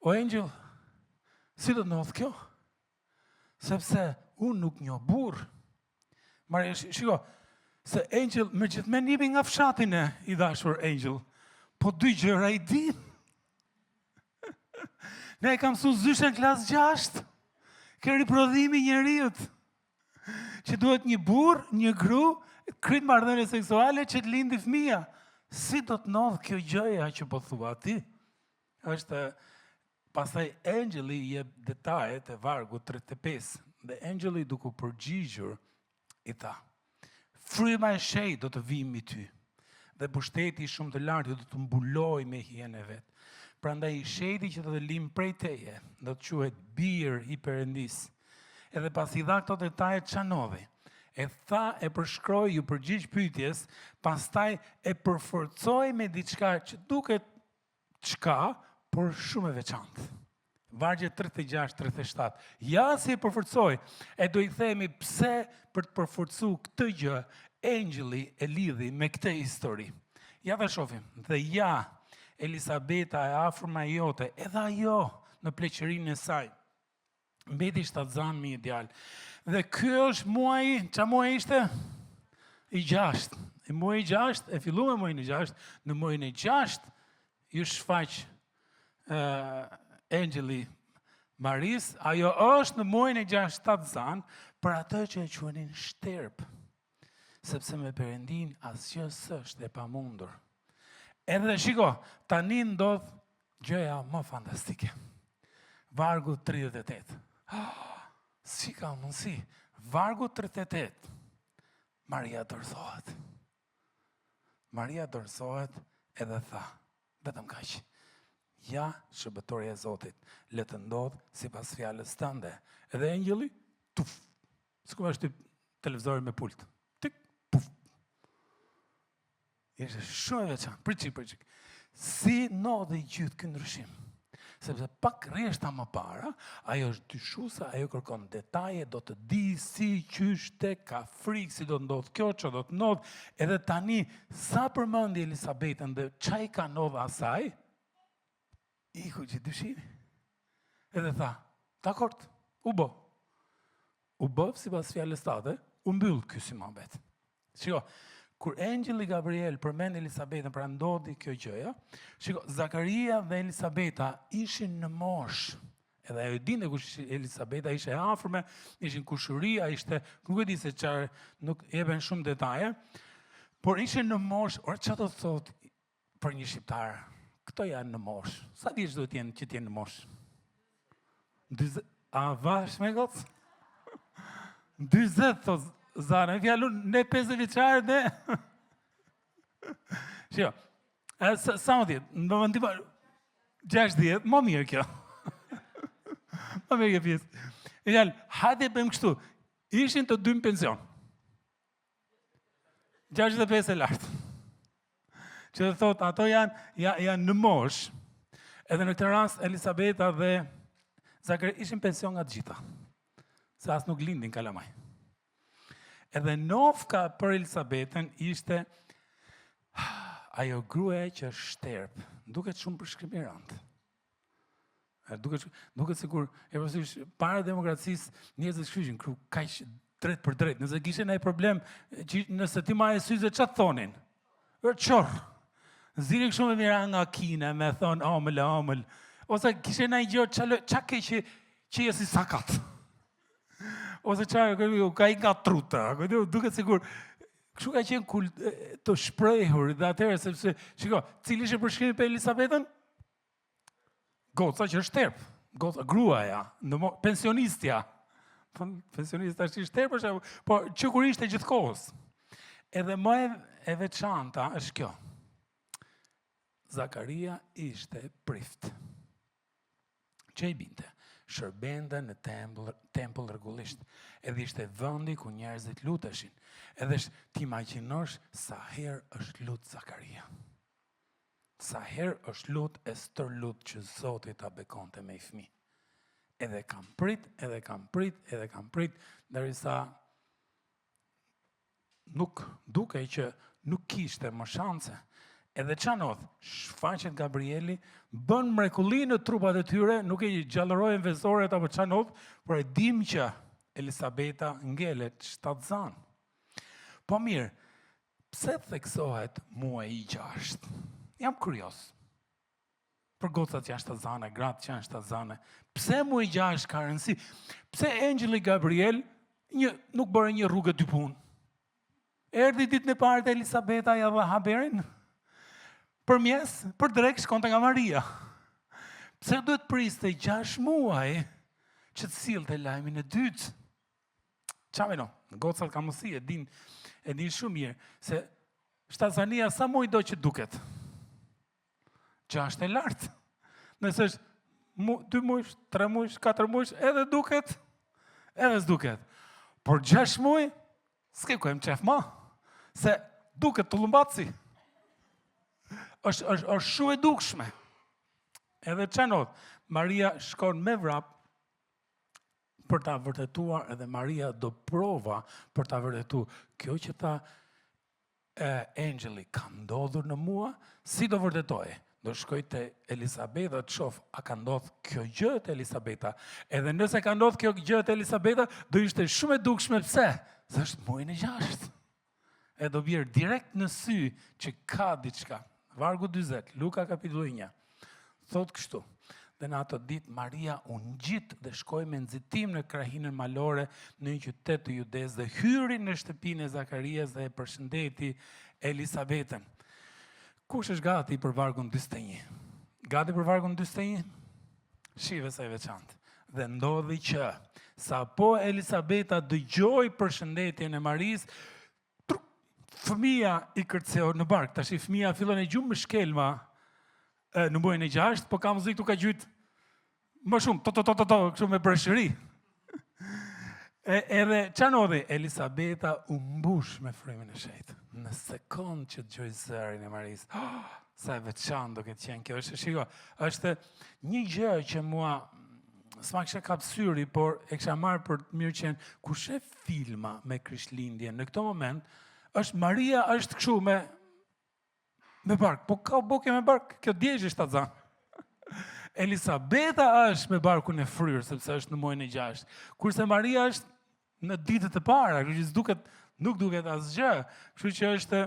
o engjëll, si do të ndodh kjo? Sepse unë nuk njoh burr. Maria, shiko, se engjëll me gjithmonë nipi nga fshatin e i dashur engjëll. Po dy gjëra i din. Ne e kam mësuar zyshën klas 6. Ke riprodhimi i njerëzit. Që duhet një burr, një gru, kryt marrëdhënie seksuale që të lindi fëmia. Si do të ndodh kjo gjëja që po thua ti? Është pastaj engjëlli i jep detajet e vargu 35, dhe engjëlli duke u përgjigjur i tha, fryma e shenjtë do të vijë mbi ty, dhe pushteti i shumë të lartë do të mbuloj me hijen e vet. Prandaj i shenjti që do të lim prej teje, do të quhet bir i Perëndis. Edhe pas i dha këto detaje çanodhi. E tha, e përshkroi, ju përgjigj pyetjes, pastaj e përforcoi me diçka që duket çka, por shumë e veçantë. Vargje 36-37. Ja si e përforcoi, e do i themi pse për të përforcuar këtë gjë, engjëlli e lidhi me këtë histori. Ja dhe shohim, dhe ja, Elisabeta e afërma jote, edhe ajo në pleqërinë e saj, mbeti shtatzan me ideal. Dhe ky është muaji, çfarë muaji ishte? I 6. E muaji i 6, e filluam me muajin e 6, në muajin e 6 ju shfaq engjëlli Maris, ajo është në muajin e 6 shtatzan, për atë që e quhenin shterp. Sepse me Perëndin asgjë s'është e pamundur. Edhe shiko, tani ndodh gjëja më fantastike. Vargu 38. Si ka mundësi? Vargu 38. Maria dorëzohet. Maria dorëzohet edhe tha, vetëm kaq. Ja, shërbëtorja e Zotit, le të ndodh sipas fjalës tënde. Edhe engjëlli, tuf. Sikur është televizori me pult. Ishte shumë e veçantë, pritçik. Si ndodhi gjithë ky ndryshim? Sepse pak rreshta më para, ajo është dyshuese, ajo kërkon detaje, do të di si, qysh, tek, ka frikë, si do të ndodh kjo, që do të ndodh, edhe tani, sa përmendi Elisabetën dhe çai ka ndodh asaj, iku që dyshimi. Edhe tha, dakord, u bë. U bë, sipas fjalës tate, u mbyll ky simbet. Shiko, kur engjëlli Gabriel përmend Elisabetën, pra ndodhi kjo gjëja, shiko, Zakaria dhe Elisabeta ishin në moshë. Edhe ajo dinte kush Elisabeta, ishte e afërme, ishin kushuria, ishte, nuk e di se çfarë, nuk jepen shumë detaje, por ishin në moshë. Ora çfarë do të thotë për një shqiptar? Këto janë në moshë. Sa vjeç duhet jenë që të jenë në moshë? 40, a vash me goc? 40 thotë Zara, në fjallun, ne 50 vjeçare dhe... Shio, sa më tjetë, në mëndim 60, më mirë kjo. Më mirë kjo pjesë. E fjallë, hajde bëjmë kështu, ishin të dy në pension. 65 e lartë. Që dhe thotë, ato janë në mosh, edhe në këtë rast, Elisabeta dhe Zakaria ishin pension nga të gjitha. Se asë nuk lindin kalamaj. Edhe nofka për Elisabetën ishte ajo gruaja që është shterp, duket shumë përshkrimirant. Duket sikur e përsërish para demokracisë njerëzit shkyshin kru kaq drejt për drejt. Nëse kishe ndonjë problem, nëse ti marrë syze çfarë thonin? Çorr. Ziri shumë e mira nga Kina, me thon omël. Ose kishe ndonjë gjë çka ke që je si sakat. Ose çfarë ka i nga truta, duket sikur kështu ka qenë të shprehur dhe atëherë sepse shiko, cili ishte përshkrimi për Elisabetën? Goca që është terp, goca gruaja, pensionistja. Pensionista është terp, po që kur ishte gjithkohës. Edhe më e veçanta është kjo. Zakaria ishte prift. Që i binte? Shërbente në tempull rregullisht. Edhe ishte vendi ku njerëzit luteshin. Edhe ti imagjinosh sa herë është lut Zakaria. Sa herë është lut e stërlut që Zoti ta bekonte me i fëmijë. Edhe kam prit, derisa nuk dukej që nuk kishte më shanse. Edhe çanodh, shfaqet Gabrieli, bën mrekulli në trupat e tyre, nuk e gjallërojnë vezoret apo çanodh, por e dim që Elisabeta ngelet shtatzan. Po mirë, pse theksohet muaji i 6? Jam kurios. Për gocat që janë shtatzane, gratë që janë shtatzane, pse muaji i 6 ka rëndësi? Pse engjëlli Gabriel nuk bëre një rrugë dy punë? Erdhi ditën e parë te Elisabeta ja dha haberin? Për drejt shkonte nga Maria. Pse duhet priste 6 muaj që të sillte lajmin e dytë? Çfarë no? Gocat ka mundësi e din shumë mirë se shtazania sa muaj do që duket. 6 e lartë. Nëse është 2 muaj, 3 muaj, 4 muaj, edhe duket, edhe s'duket. Por 6 muaj, s'ke ku e më qef ma, se duket të lumbatësi. është shumë e dukshme. Edhe çanot, Maria shkon me vrap për ta vërtetuar, edhe Maria do prova për ta vërtetuar. Kjo që tha engjëlli ka ndodhur në mua, si do vërtetoj? Do shkoj te Elisabeta të shoh a ka ndodhur kjo gjë te Elisabeta. Edhe nëse ka ndodhur kjo gjë te Elisabeta, do ishte shumë e dukshme. Pse? Se është muaji i 6. E do bjerë direkt në sy që ka diçka. Vargu 40, Luka kapitulli 1. Thot kështu. Dhe në ato ditë Maria u ngjit dhe shkoi me nxitim në krahinën malore në një qytet të Judes dhe hyri në shtëpinë e Zakarias dhe e përshëndeti Elisabetën. Kush është gati për vargun 41? Gati për vargun 41? Shive sa e veçantë. Dhe ndodhi që sapo Elisabeta dëgjoi përshëndetjen e Maris, fëmia i kërceu në bark. Tash fëmia fillon e gjumë shkelma në muajin e 6, po ka muzikë ka gjyt më shumë, kështu me breshëri. Edhe çanodhi Elisabeta u mbush me frymën e shejtë. Në sekond që dëgjoi zërin e Maris, sa e veçantë do këtë qenë kjo. Është një gjë që mua s'ma kisha kap syri, por e kisha marrë për të mirë qenë kur shef filma me Krishtlindjen. Në këto moment, Maria është kështu me bark, po ka boke me bark, kjo djegj është atë zanë. Elisabeta është me barkun e fryrë, sepse është në muajin e 6. Kurse Maria është në ditët e para, kështu që nuk duket asgjë. Kështu që është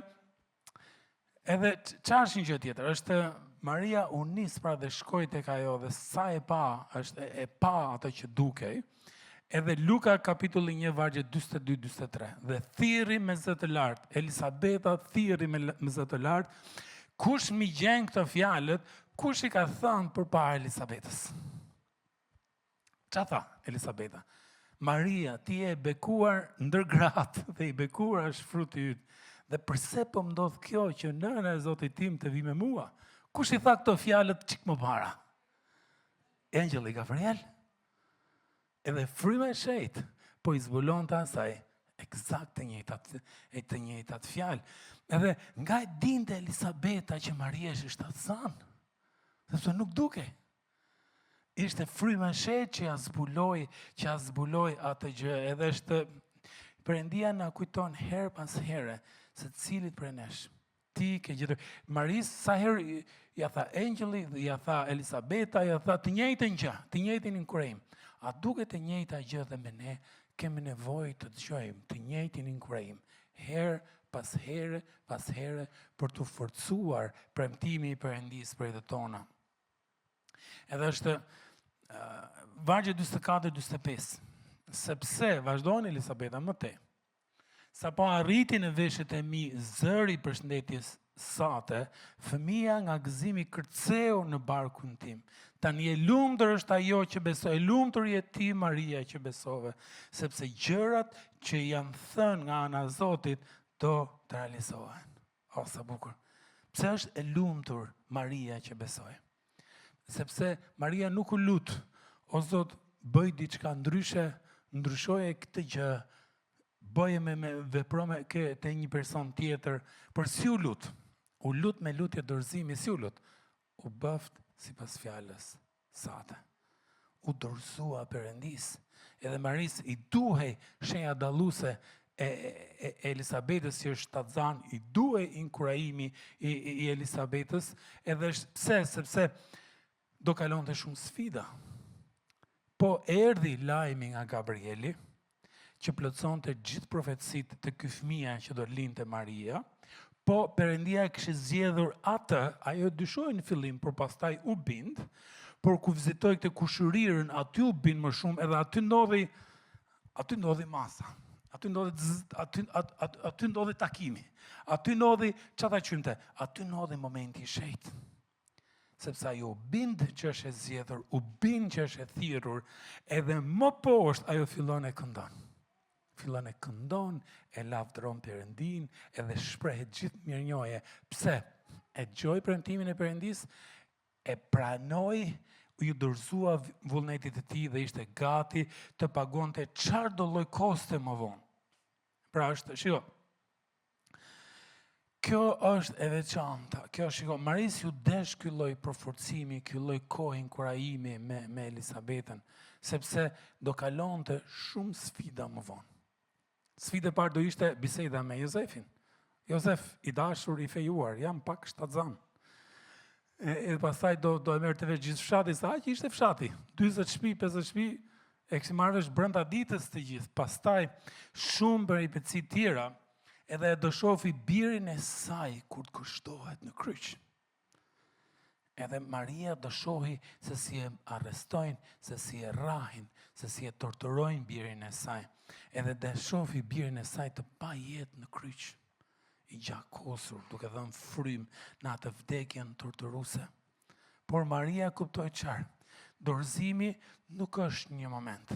edhe ç'është një gjë tjetër, është Maria u nis pra dhe shkoi tek ajo dhe sa e pa, është e pa ato që dukej. Edhe Luka kapitulli 1 vargje 42-43. Dhe thirri me zë të lartë, Elisabeta thirri me zë të lartë, kush mi gjen këto fjalët, kush i ka thënë përpara Elisabetës? Ç'a tha Elisabeta? Maria, ti je bekuar ndër gratë dhe i bekuar është fruti yt. Dhe përse po më ndodh kjo që nëna e Zotit tim të vi me mua? Kush i tha këto fjalët çik më para? Engjëlli Gabriel. Edhe fryma e shejtë po i zbulonte asaj eksakt të njëjtat fjalë. Edhe nga e dinte Elisabeta që Maria është shtatësan, sepse nuk duke. Ishte fryma e shejtë që ja zbuloi atë gjë. Edhe është Perëndia na kujton her pas here se cilit prej nesh ti ke gjetur. Maris sa herë ja tha engjëlli, ja tha Elisabeta, ja tha të njëjtën gjë, të njëjtin inkurim. A duket e njëjta gjë dhe me ne kemi nevojë të dëgjojmë të njëjtin inkurim, herë pas here për të forcuar premtimin i Perëndisë për jetën tona. Edhe është vargje 44-45. Sepse vazhdon Elisabeta më tej. Sa po arriti në veshët e mi zëri i përshëndetjes sate, fëmia nga gëzimi kërceu në barkun tim. Tani e lumtur është ajo që besoi, e lumtur je ti Maria që besove, sepse gjërat që janë thënë nga ana e Zotit do të realizohen. O sa bukur. Pse është e lumtur Maria që besoi? Sepse Maria nuk u lut, o Zot, bëj diçka ndryshe, ndryshoje këtë gjë, bëje me veprome te një person tjetër, por si u lut? U lut me lutje dorëzimi, si u lut? U bëft sipas fjalës sate. U dorëzua Perëndis. Edhe Maris i duhej shenja dalluese e Elisabetës që është shtatzan, i duhej inkurajimi i Elisabetës, edhe pse? Sepse do kalonte shumë sfida. Po erdhi lajmi nga Gabrieli, që plotësonte gjithë profecitë të ky fëmia që do lindte Maria, po Perëndia kishte zgjedhur atë, ajo dyshoi në fillim, por pastaj u bind, por ku vizitoi këtë kushërirën, aty u bind më shumë, edhe aty ndodhi masa. Aty ndodhi takimi. Aty ndodhi çfarë qymte? Aty ndodhi momenti i shejtë. Sepse ajo u bind që është e zgjedhur, u bind që është e thirrur, edhe më poshtë ajo fillon e këndon. Fillon e këndon, e lavdëron Perëndin, edhe shprehet gjithë mirënjohje. Pse? E dëgjoi premtimin e Perëndisë, e pranoi, ju dorëzua vullnetit e tij dhe ishte gati të pagonte çfarë do lloj koste më vonë. Pra është, shiko, kjo është e veçanta. Maris ju desh ky lloj përforcimi, ky lloj kohë inkurajimi me Elisabetën, sepse do kalonte shumë sfida më vonë. Sfida e parë do ishte biseda me Jozefin. Jozef, i dashur, i fejuar, jam pak shtatzan. Edhe pastaj do e merrte vesh gjithë fshati, sa që ishte fshati. 40 shtëpi, 50 shtëpi, e kishte marrë vesh brenda ditës të gjithë. Pastaj shumë peripeci tjera, edhe do shofi birin e saj kur të kushtohet në kryq. Edhe Maria do shohi se si e arrestojnë, se si e rrahin, se si e torturojnë birin e saj. Edhe do shofi birin e saj të pa jetë në kryq, i gjakosur, duke dhënë frym në atë vdekjen torturuese. Por Maria kuptoi qartë, dorëzimi nuk është një moment.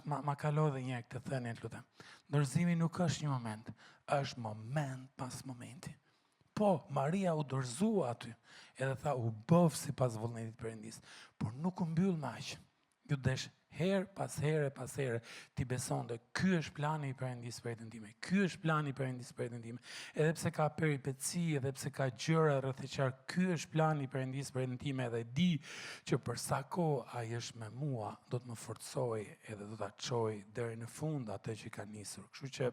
Ma kalo dhe një këtë thënien, lutem. Dorëzimi nuk është një moment, është moment pas momenti. Po, Maria u dorëzua aty, edhe tha u bëf sipas vullnetit Perëndis, por nuk u mbyll me aq. Ju desh Herë pas here, ti beson dhe ky është plani i Perëndisë për jetën time. Ky është plani i Perëndisë për jetën time. Edhe pse ka peripeci, edhe pse ka gjëra rreth e qartë, ky është plani i Perëndisë për jetën time dhe di që për sa kohë ai është me mua, do të më forcoj edhe do ta çoj deri në fund atë që ka nisur. Kështu që,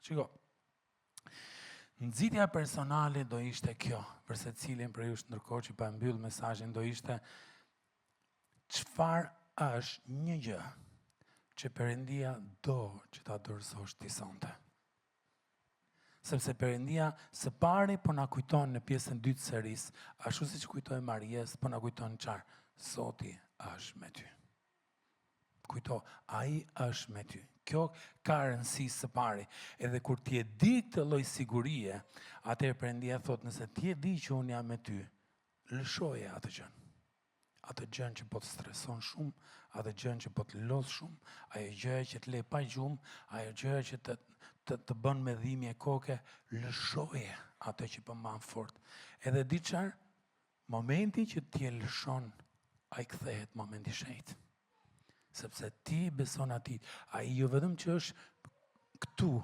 shiko, nxitja personale do ishte kjo, për secilin për ju, ndërkohë që pa mbyll mesazhin, do ishte çfarë është një gjë që Perëndia do që ta dorëzosh ti sonte. Sepse Perëndia së pari po na kujton në pjesën 2 të serisë, ashtu siç kujtoi Marijes, po na kujton çfarë? Zoti është me ty. Kujto, ai është me ty. Kjo ka rëndësi së pari. Edhe kur ti e di këtë lloj sigurie, atëherë Perëndia thot, nëse ti e di që unë jam me ty, lëshoje atë gjën. Atë gjën që po të streson shumë, atë gjën që po të lodh shumë, ajo gjë që të le pa gjumë, ajo gjë që të bën me dhimbje koke, lëshoje atë që po mban fort. Edhe di çfarë? Momenti që ti e lëshon, ai kthehet momenti i shenjtë. Sepse ti beson atij, ai jo vetëm që është këtu,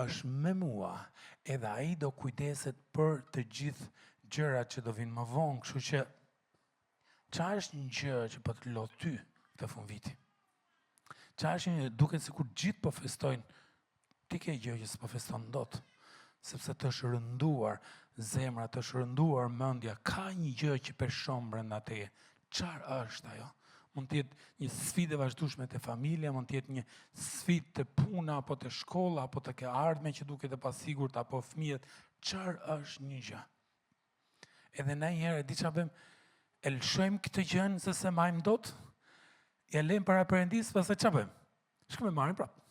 është me mua, edhe ai do kujdeset për të gjithë gjërat që do vinë më vonë, kështu që çfarë është një gjë që po të lodh ty këtë fund viti? Çfarë është një duket sikur gjithë po festojnë, ti ke gjë që s'po feston dot, sepse të është rënduar zemra, të është rënduar mendja, ka një gjë që peshon brenda teje. Çfarë është ajo? Mund të jetë një sfidë e vazhdueshme te familja, mund të jetë një sfidë te puna, apo te shkolla, apo te ke ardhme që duket e pasigurt, apo fëmijët. Çfarë është një gjë? Edhe na njëherë di çfarë bëjmë? E lëshojmë këtë gjën se se majmë dot, ja lejmë para Perëndisë, pastaj çfarë bëjmë? Shkojmë e marrim prapë.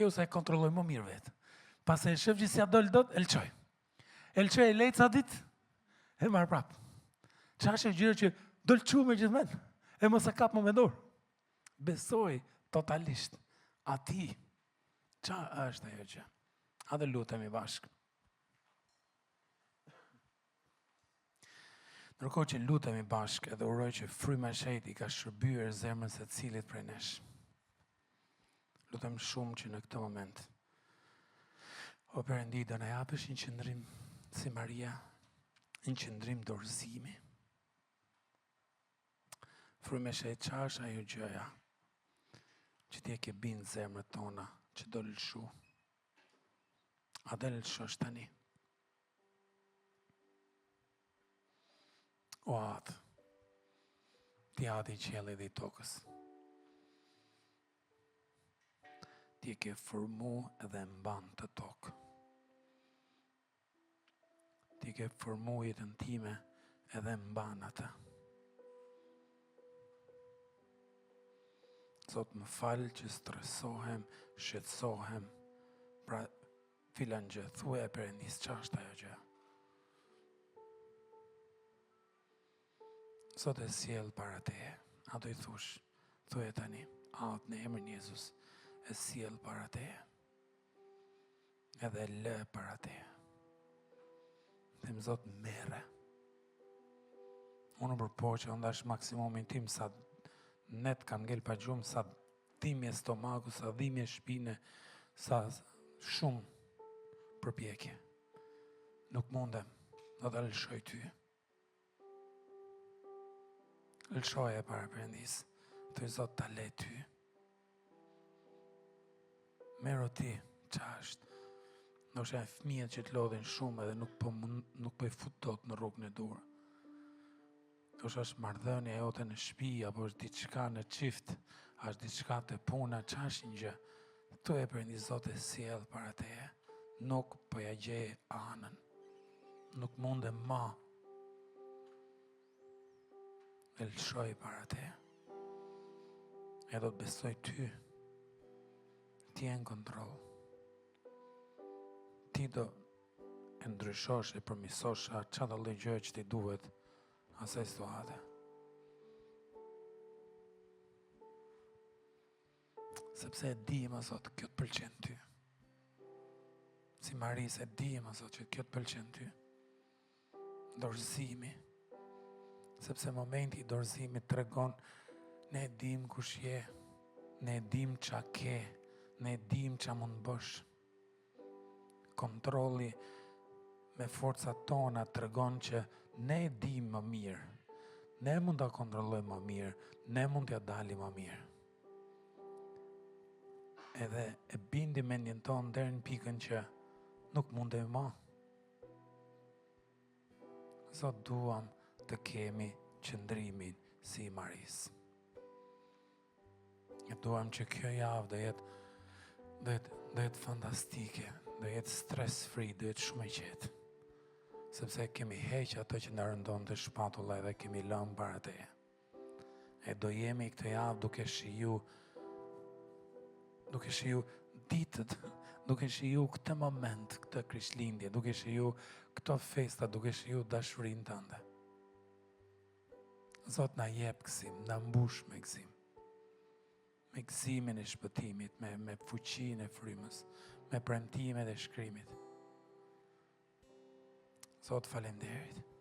Jo se e kontrolloj më mirë vetë. Pastaj e shef që si ja dol dot, e lçoj. E lçoj e lej ca ditë, e marr prapë. Çfarë është gjëra që do lçuam gjithmonë? E mos e kap më me dorë. Besoj totalisht atij. Çfarë është ajo gjë? A dhe lutemi bashkë. Ndërkohë që lutemi bashkë edhe uroj që fryma e Shejtit ka shërbyer zemrën secilit prej nesh. Lutem shumë që në këtë moment, o Perëndi, do na japësh një qëndrim si Maria, një qëndrim dorëzimi. Fryma e Shejtit, çfarë është ajo gjëja që ti e ke bind zemrët tona, që do lëshu? A do lëshosh tani? O atë, ti ati i qiellit dhe i tokës. Ti e ke formu edhe mban të tokë. Ti ke formu jetën time edhe mban atë. Zot, më falë që stresohem, shqetësohem, pra filan gjë, thuaj e Perëndis, çfarë është ajo gjë? Sot e sjell para teje, a do i thush, thuaj tani, atë në emrin e Jezus, e sjell para teje, edhe lë para teje. Them Zot, merre. Unë përpo që ndash maksimumin tim, sa net kam ngel pa gjumë, sa dhimbje stomaku, sa dhimbje shpine, sa shumë përpjekje. Nuk mundem, do ta lëshoj ty. Lëshoje para Perëndis. Thuaj Zot, ta le ty. Merro ti, çfarë është? Ndoshta fëmijët që të lodhin shumë edhe nuk po i fut dot në rrugën e dur. Ndoshta është marrëdhënia jote në shtëpi, apo është diçka në çift, është diçka te puna, çfarë është një gjë? Thuaj Perëndis, Zot, e sjell para teje. Nuk po ja gjej anën. Nuk mundem më. E lëshoj para te. E do të besoj ty. Ti e në kontroll. Ti do e ndryshosh e përmisosh çfarë do lloj gjë që ti duhet asaj situate. Sepse e di, më Zot, kjo të pëlqen ty. Si Maris, e di, më Zot, që kjo të pëlqen ty. Dorëzimi. Sepse momenti i dorëzimit tregon Ne dim kush je, ne dim qa ke, ne dim qa mund bësh. Kontrolli me forcat tona të tregon që ne dim më mirë. Ne mund ta kontrollojmë më mirë, ne mund t'ja dalim më mirë. Edhe e bindi mendjen tonë deri në pikën që nuk mundemi më. Zot, duam të kemi qëndrimin si Maris. E duam që kjo javë do jetë fantastike, do jetë stress free, do jetë shumë e qetë. Sepse kemi heq ato që na rëndon të shpatulla dhe kemi lënë para teje. E do jemi këtë javë duke shiju ditët, duke shiju këtë moment, këtë Krishtlindje, duke shiju këto festa, duke shiju dashurinë tënde. Zot, na jep gëzim, na mbush me gëzim. Me gëzimin e shpëtimit, me fuqinë e frymës, me premtimet e shkrimit. Zot, faleminderit.